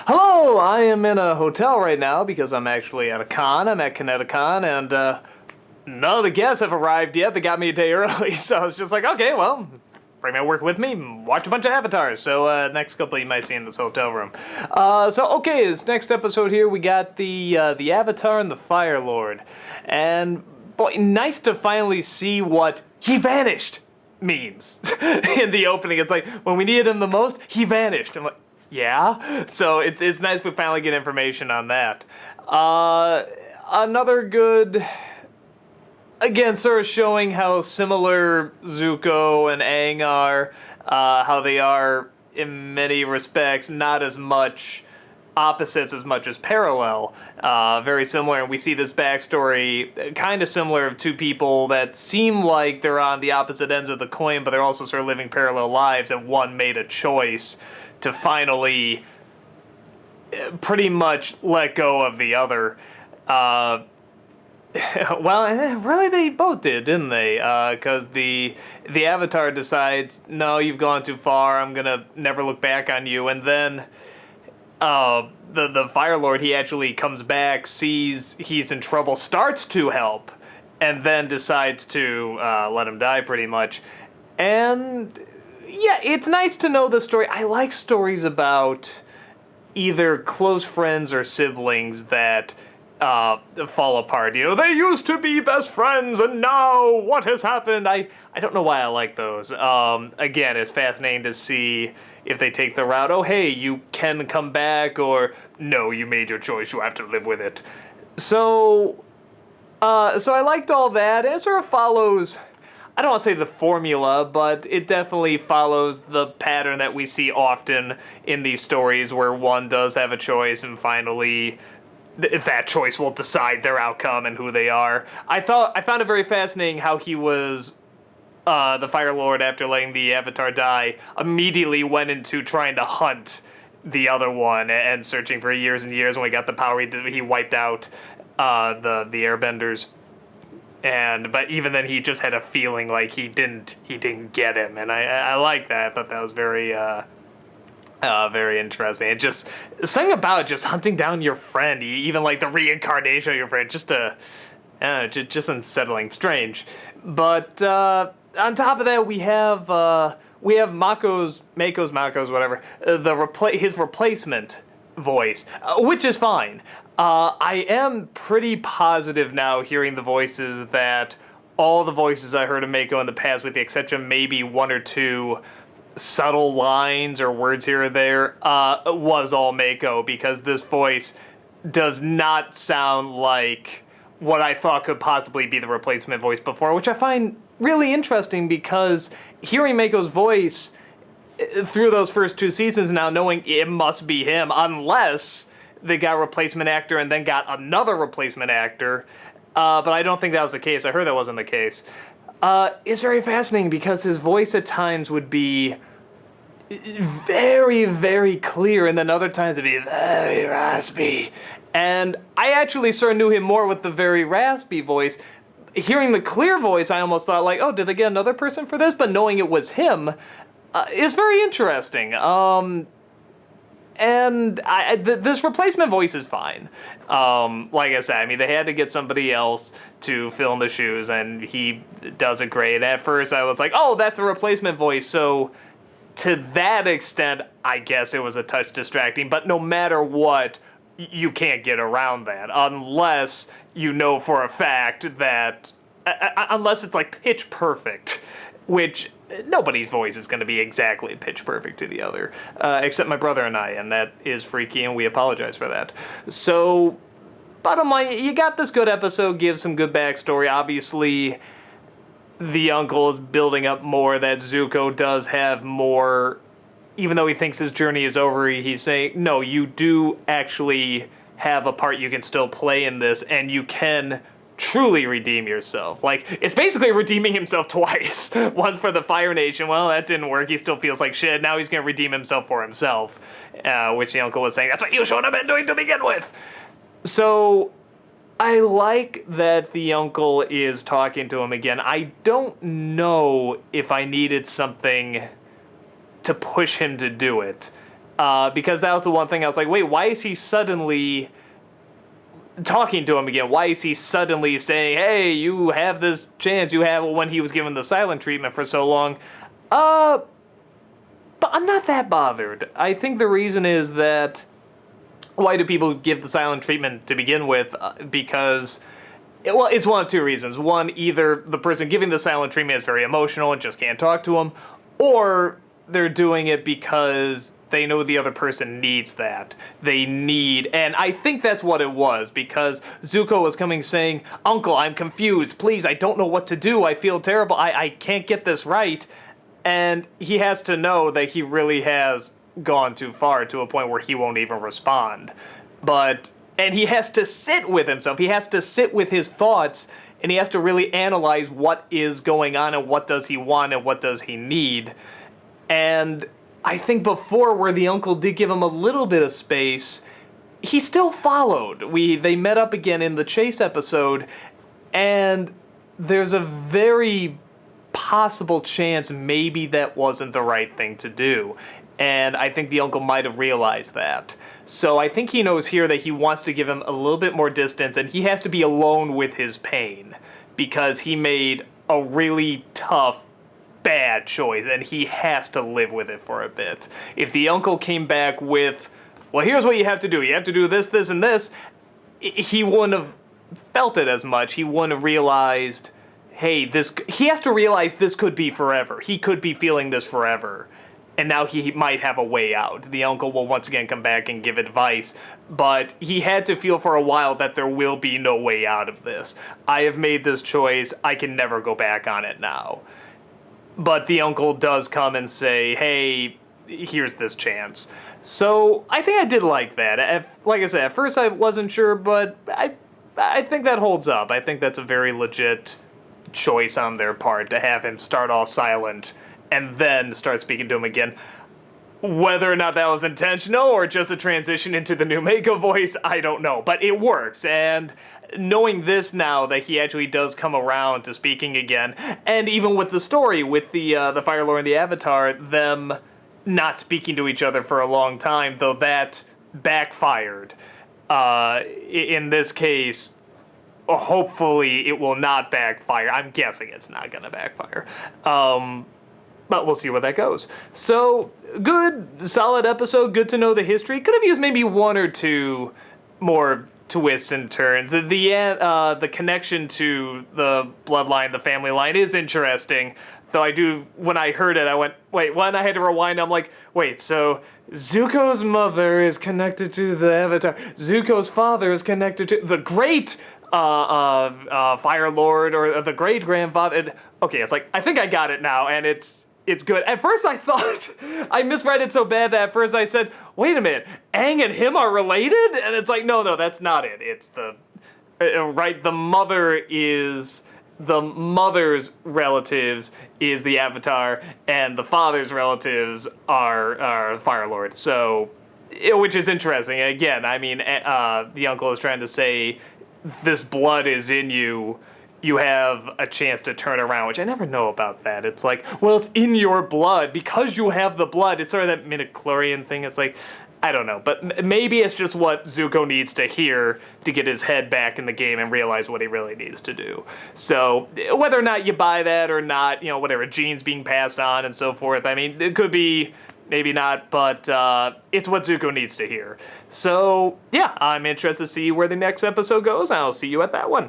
Hello, I am in a hotel right now because I'm actually at a con. I'm at Kineticon, and none of the guests have arrived yet. They got me a day early, so I was just like, okay, well, bring my work with me, watch a bunch of avatars. So next couple you might see in this hotel room. Okay, this next episode here, we got the Avatar and the Firelord. And, boy, nice to finally see what he vanished means. In the opening, it's like, when we needed him the most, he vanished. I'm like, yeah? So it's nice we finally get information on that. Another good... Again, sort of showing how similar Zuko and Aang are, how they are, in many respects, not as much opposites as much as parallel. Very similar, and we see this backstory kind of similar of two people that seem like they're on the opposite ends of the coin, but they're also sort of living parallel lives, and one made a choice to finally pretty much let go of the other. Well, really, they both did, didn't they? Because the Avatar decides, no, you've gone too far. I'm gonna never look back on you. And then the Firelord, he actually comes back, sees he's in trouble, starts to help, and then decides to let him die, pretty much. And yeah, it's nice to know the story. I like stories about either close friends or siblings that fall apart. You know, they used to be best friends, and now what has happened? I don't know why I like those. Again, it's fascinating to see if they take the route, oh, hey, you can come back, or no, you made your choice, you have to live with it. So I liked all that. It sort of follows, I don't want to say the formula, but it definitely follows the pattern that we see often in these stories where one does have a choice and finally that choice will decide their outcome and who they are. I found it very fascinating how he was, the Firelord, after letting the Avatar die, immediately went into trying to hunt the other one and searching for years and years. When we got the power, he wiped out the Airbenders. But even then, he just had a feeling like he didn't get him, and I like that. I thought that was very interesting. It just something about just hunting down your friend, even like the reincarnation of your friend, just unsettling, strange. But on top of that, we have Mako's whatever, his replacement voice, which is fine. I am pretty positive now, hearing the voices, that all the voices I heard of Mako in the past, with the exception of maybe one or two subtle lines or words here or there, was all Mako, because this voice does not sound like what I thought could possibly be the replacement voice before, which I find really interesting, because hearing Mako's voice through those first two seasons now, knowing it must be him, unless they got a replacement actor and then got another replacement actor, but I don't think that was the case. I heard that wasn't the case. It's very fascinating, because his voice at times would be very, very clear, and then other times it'd be very raspy. And I actually sort of knew him more with the very raspy voice. Hearing the clear voice, I almost thought, like, oh, did they get another person for this? But knowing it was him is very interesting. This replacement voice is fine. Like I said, I mean, they had to get somebody else to fill in the shoes, and he does it great. At first, I was like, oh, that's the replacement voice. So to that extent, I guess it was a touch distracting. But no matter what, you can't get around that unless you know for a fact that, unless it's like pitch perfect, which nobody's voice is going to be exactly pitch perfect to the other, except my brother and I, and that is freaky, and we apologize for that. So, bottom line, you got this good episode, gives some good backstory. Obviously, the uncle is building up more, that Zuko does have more, even though he thinks his journey is over, he's saying, no, you do actually have a part you can still play in this, and you can truly redeem yourself. Like, it's basically redeeming himself twice. Once for the Fire Nation, well, that didn't work, he still feels like shit, now he's gonna redeem himself for himself, which the uncle was saying, that's what you shouldn't have been doing to begin with. So, I like that the uncle is talking to him again. I don't know if I needed something to push him to do it. because that was the one thing I was like, wait, why is he suddenly talking to him again? Why is he suddenly saying, hey, you have this chance, you have, when he was given the silent treatment for so long? But I'm not that bothered. I think the reason is that, why do people give the silent treatment to begin with? Because, well, it's one of two reasons. One, either the person giving the silent treatment is very emotional and just can't talk to him, or they're doing it because they know the other person needs that. They need, and I think that's what it was, because Zuko was coming saying, Uncle, I'm confused. Please, I don't know what to do. I feel terrible. I can't get this right. And he has to know that he really has gone too far, to a point where he won't even respond. And he has to sit with himself. He has to sit with his thoughts, and he has to really analyze what is going on and what does he want and what does he need. And I think before, where the uncle did give him a little bit of space, he still followed. They met up again in the chase episode, and there's a very possible chance maybe that wasn't the right thing to do. And I think the uncle might have realized that. So I think he knows here that he wants to give him a little bit more distance, and he has to be alone with his pain, because he made a really tough, bad choice, and he has to live with it for a bit. If the uncle came back with, well, here's what you have to do. You have to do this, this, and this, he wouldn't have felt it as much. He wouldn't have realized, hey, he has to realize this could be forever. He could be feeling this forever. And now he might have a way out. The uncle will once again come back and give advice, but he had to feel for a while that there will be no way out of this. I have made this choice. I can never go back on it now. But the uncle does come and say, hey, here's this chance. So I think I did like that. Like I said, at first I wasn't sure, but I think that holds up. I think that's a very legit choice on their part, to have him start all silent and then start speaking to him again. Whether or not that was intentional or just a transition into the new Mako voice, I don't know. But it works, and knowing this now, that he actually does come around to speaking again, and even with the story, with the Firelord and the Avatar, them not speaking to each other for a long time, though that backfired. In this case, hopefully it will not backfire. I'm guessing it's not going to backfire. But we'll see where that goes. So, good, solid episode. Good to know the history. Could have used maybe one or two more twists and turns. The connection to the bloodline, the family line, is interesting. Though when I heard it, I went, wait, when I had to rewind, I'm like, wait, so Zuko's mother is connected to the Avatar. Zuko's father is connected to the great Firelord, or the great-grandfather. Okay, it's like, I think I got it now, and it's good. At first I thought, I misread it so bad that at first I said, wait a minute, Aang and him are related? And it's like, no, that's not it. It's right, the mother's relatives is the Avatar, and the father's relatives are Firelord. So, which is interesting. Again, I mean, the uncle is trying to say, this blood is in you. You have a chance to turn around, which I never know about that. It's like, well, it's in your blood. Because you have the blood, it's sort of that midichlorian thing. It's like, I don't know. But maybe it's just what Zuko needs to hear to get his head back in the game and realize what he really needs to do. So whether or not you buy that or not, whatever, genes being passed on and so forth, I mean, it could be, maybe not, but it's what Zuko needs to hear. So, yeah, I'm interested to see where the next episode goes. I'll see you at that one.